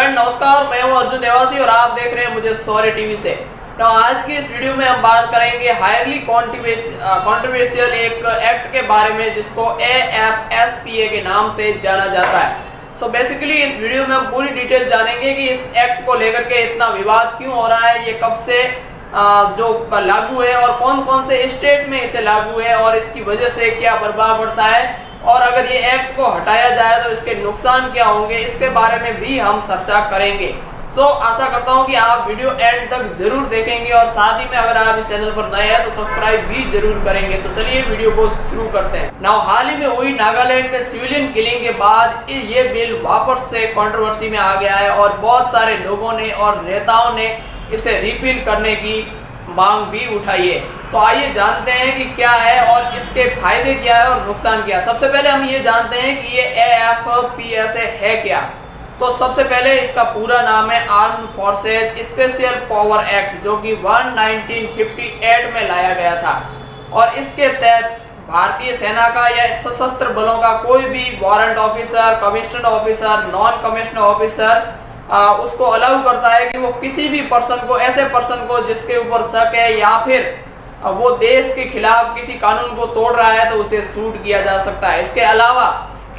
Friend नमस्कार, मैं हूं अर्जुन देवासी और आप देख रहे हैं मुझे सॉरी टीवी से। तो आज की इस वीडियो में हम बात करेंगे हाईली कॉन्ट्रोवर्शियल एक एक्ट के बारे में जिसको AFSPA के नाम से जाना जाता है। सो बेसिकली इस वीडियो में हम पूरी डिटेल जानेंगे कि इस एक्ट को लेकर के इतना विवाद क्यों हो रहा है, ये कब से जो लागू है और कौन कौन से स्टेट में इसे लागू है और इसकी वजह से क्या प्रभाव पड़ता है, और अगर ये एक्ट को हटाया जाए तो इसके नुकसान क्या होंगे, इसके बारे में भी हम चर्चा करेंगे। सो आशा करता हूँ कि आप वीडियो एंड तक जरूर देखेंगे और साथ ही में अगर आप इस चैनल पर नए हैं तो सब्सक्राइब भी जरूर करेंगे। तो चलिए वीडियो को शुरू करते हैं। नाउ हाल ही में हुई नागालैंड में सिविलियन किलिंग के बाद ये बिल वापस से कंट्रोवर्सी में आ गया है और बहुत सारे लोगों ने और नेताओं ने इसे रिपील करने की मांग भी उठाई है। तो आइए जानते हैं कि क्या है और इसके फायदे क्या है और नुकसान क्या है। सबसे पहले हम ये जानते हैं कि ये AFPSA है क्या। तो सबसे पहले इसका पूरा नाम है armed forces special power act, जो कि 1958 में लाया गया था और इसके तहत भारतीय सेना का या सशस्त्र बलों का कोई भी warrant officer, commissioned officer, non commissioned officer उसको अलाउ करता है कि वो किसी भी पर्सन को, ऐसे पर्सन को जिसके ऊपर शक है या फिर वो देश के खिलाफ किसी कानून को तोड़ रहा है तो उसे शूट किया जा सकता है। इसके अलावा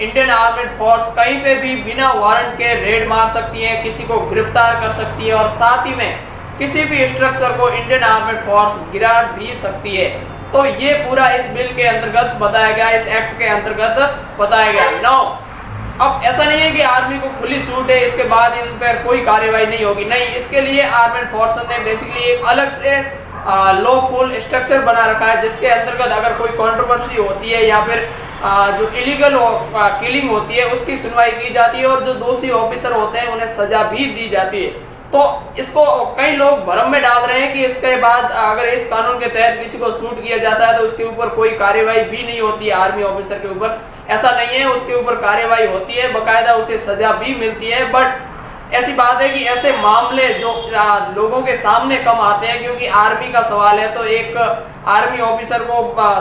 इंडियन आर्मेड फोर्स कहीं पे भी बिना वारंट के रेड मार सकती है, किसी को गिरफ्तार कर सकती है और साथ ही में किसी भी स्ट्रक्चर को इंडियन आर्मेड फोर्स गिरा भी सकती है। तो ये पूरा इस बिल के अंतर्गत बताया गया, इस एक्ट के अंतर्गत बताया गया। नो, अब ऐसा नहीं है कि आर्मी को खुली छूट है, इसके बाद इन पर कोई कार्यवाही नहीं होगी, नहीं। इसके लिए आर्मेड फोर्स ने बेसिकली एक अलग से लॉफुल स्ट्रक्चर बना रखा है जिसके अंतर्गत अगर कोई कंट्रोवर्सी होती है या फिर जो इलीगल किलिंग होती है उसकी सुनवाई की जाती है और जो दोषी ऑफिसर होते हैं उन्हें सजा भी दी जाती है। तो इसको कई लोग भ्रम में डाल रहे हैं कि इसके बाद अगर इस कानून के तहत किसी को शूट किया जाता है तो उसके ऊपर कोई कार्यवाही भी नहीं होती है आर्मी ऑफिसर के ऊपर। ऐसा नहीं है, उसके ऊपर कार्यवाही होती है, बकायदा उसे सजा भी मिलती है। बट ऐसी बात है कि ऐसे मामले जो लोगों के सामने कम आते हैं, क्योंकि आर्मी का सवाल है तो एक आर्मी ऑफिसर को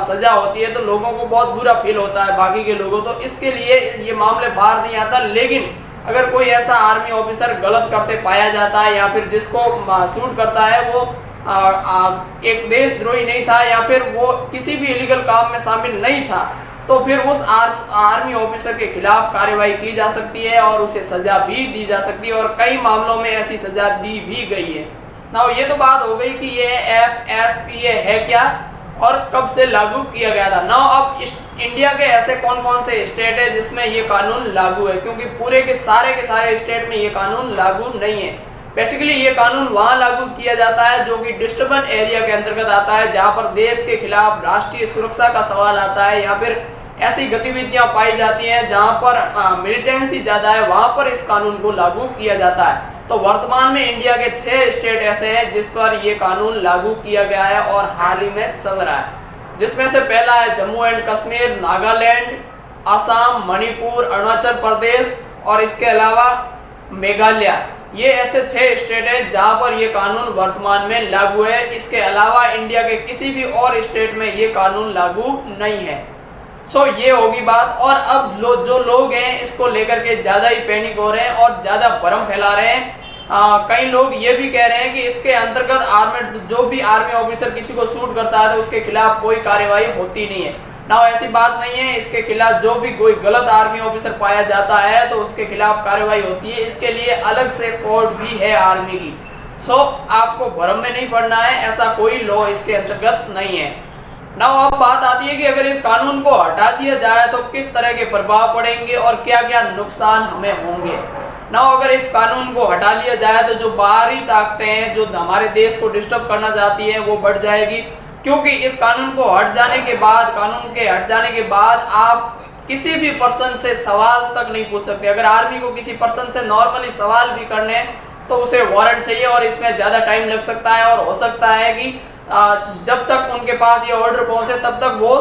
सजा होती है तो लोगों को बहुत बुरा फील होता है, बाकी के लोगों, तो इसके लिए ये मामले बाहर नहीं आता। लेकिन अगर कोई ऐसा आर्मी ऑफिसर गलत करते पाया जाता है या फिर जिसको शूट करता है वो एक देशद्रोही नहीं था या फिर वो किसी भी इलीगल काम में शामिल नहीं था, तो फिर उस आर्मी ऑफिसर के खिलाफ कार्रवाई की जा सकती है और उसे सजा भी दी जा सकती है और कई मामलों में ऐसी सजा दी भी गई है। नाउ ये तो बात हो गई कि ये AFSPA है क्या और कब से लागू किया गया था। नाउ अब इंडिया के ऐसे कौन कौन से स्टेट है जिसमें ये कानून लागू है, क्योंकि पूरे के सारे स्टेट में ये कानून लागू नहीं है। बेसिकली ये कानून वहाँ लागू किया जाता है जो कि डिस्टर्बेंस एरिया के अंतर्गत आता है, जहाँ पर देश के खिलाफ राष्ट्रीय सुरक्षा का सवाल आता है या फिर ऐसी गतिविधियां पाई जाती हैं जहां पर मिलिटेंसी ज़्यादा है, वहां पर इस कानून को लागू किया जाता है। तो वर्तमान में इंडिया के 6 स्टेट ऐसे हैं जिस पर ये कानून लागू किया गया है और हाल ही में चल रहा है, जिसमें से पहला है जम्मू एंड कश्मीर, नागालैंड, असम, मणिपुर, अरुणाचल प्रदेश और इसके अलावा मेघालय। ये ऐसे 6 स्टेट हैं जहां पर ये कानून वर्तमान में लागू है। इसके अलावा इंडिया के किसी भी और स्टेट में ये कानून लागू नहीं है। सो ये होगी बात। और अब जो लोग हैं इसको लेकर के ज़्यादा ही पैनिक हो रहे हैं और ज़्यादा भ्रम फैला रहे हैं। कई लोग ये भी कह रहे हैं कि इसके अंतर्गत जो भी आर्मी ऑफिसर किसी को शूट करता है तो उसके खिलाफ कोई कार्यवाही होती नहीं है। ना ऐसी बात नहीं है, इसके खिलाफ जो भी कोई गलत आर्मी ऑफिसर पाया जाता है तो उसके खिलाफ कार्रवाई होती है। इसके लिए अलग से कोर्ट भी है आर्मी की। सो आपको भ्रम में नहीं पड़ना है, ऐसा कोई लॉ इसके अंतर्गत नहीं है। ना अब बात आती है कि अगर इस कानून को हटा दिया जाए तो किस तरह के प्रभाव पड़ेंगे और क्या क्या नुकसान हमें होंगे। ना अगर इस कानून को हटा लिया जाए तो जो बाहरी ताकतें हैं जो हमारे देश को डिस्टर्ब करना चाहती है वो बढ़ जाएगी, क्योंकि इस कानून को हट जाने के बाद आप किसी भी पर्सन से सवाल तक नहीं पूछ सकते। अगर आर्मी को किसी पर्सन से नॉर्मली सवाल भी करने तो उसे वारंट चाहिए और इसमें ज़्यादा टाइम लग सकता है और हो सकता है कि जब तक उनके पास ये ऑर्डर पहुंचे तब तक वो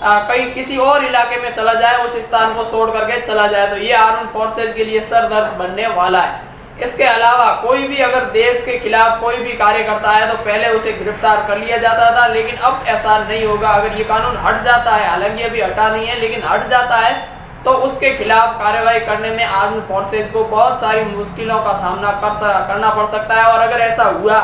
कहीं किसी और इलाके में चला जाए, उस स्थान को छोड़ करके चला जाए। तो ये आर्म्ड फोर्सेज के लिए सर दर्द बनने वाला है। इसके अलावा कोई भी अगर देश के खिलाफ कोई भी कार्य करता है तो पहले उसे गिरफ्तार कर लिया जाता था, लेकिन अब ऐसा नहीं होगा। अगर ये कानून हट जाता है, हालांकि अभी हटा नहीं है लेकिन हट जाता है, तो उसके खिलाफ कार्रवाई करने में आर्म्ड फोर्सेज को बहुत सारी मुश्किलों का सामना करना पड़ सकता है। और अगर ऐसा हुआ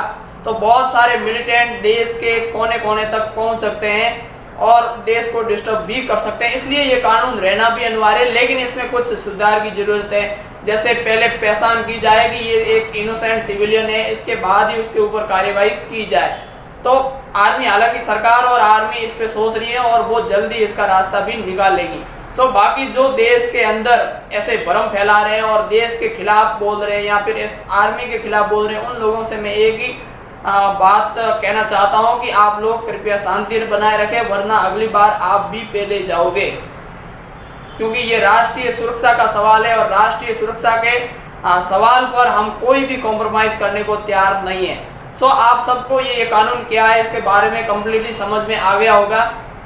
तो बहुत सारे मिलिटेंट देश के कोने कोने तक पहुंच सकते हैं और देश को डिस्टर्ब भी कर सकते हैं। इसलिए ये कानून रहना भी अनिवार्य है, लेकिन इसमें कुछ सुधार की जरूरत है। जैसे पहले पहचान की जाए कि ये एक इनोसेंट सिविलियन है, इसके बाद ही उसके ऊपर कार्रवाई की जाए। तो आर्मी, हालांकि सरकार और आर्मी इस पे सोच रही है और वो जल्दी इसका रास्ता भी निकाल लेगी। सो बाकी जो देश के अंदर ऐसे भ्रम फैला रहे हैं और देश के खिलाफ बोल रहे हैं या फिर इस आर्मी के खिलाफ बोल रहे हैं, उन लोगों से मैं एक ही बात कहना चाहता हूं कि आप लोग कृपया शांति बनाए रखें, वरना अगली बार आप भी पहले जाओगे, क्योंकि ये राष्ट्रीय सुरक्षा का सवाल है और राष्ट्रीय सुरक्षा के सवाल पर हम कोई भी कॉम्प्रोमाइज करने को तैयार नहीं है। सो आप सबको ये कानून क्या है इसके बारे में कम्प्लीटली समझ में आ गया होगा।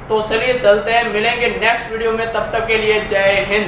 तो चलिए चलते हैं, मिलेंगे नेक्स्ट वीडियो में, तब तक के लिए जय हिंद।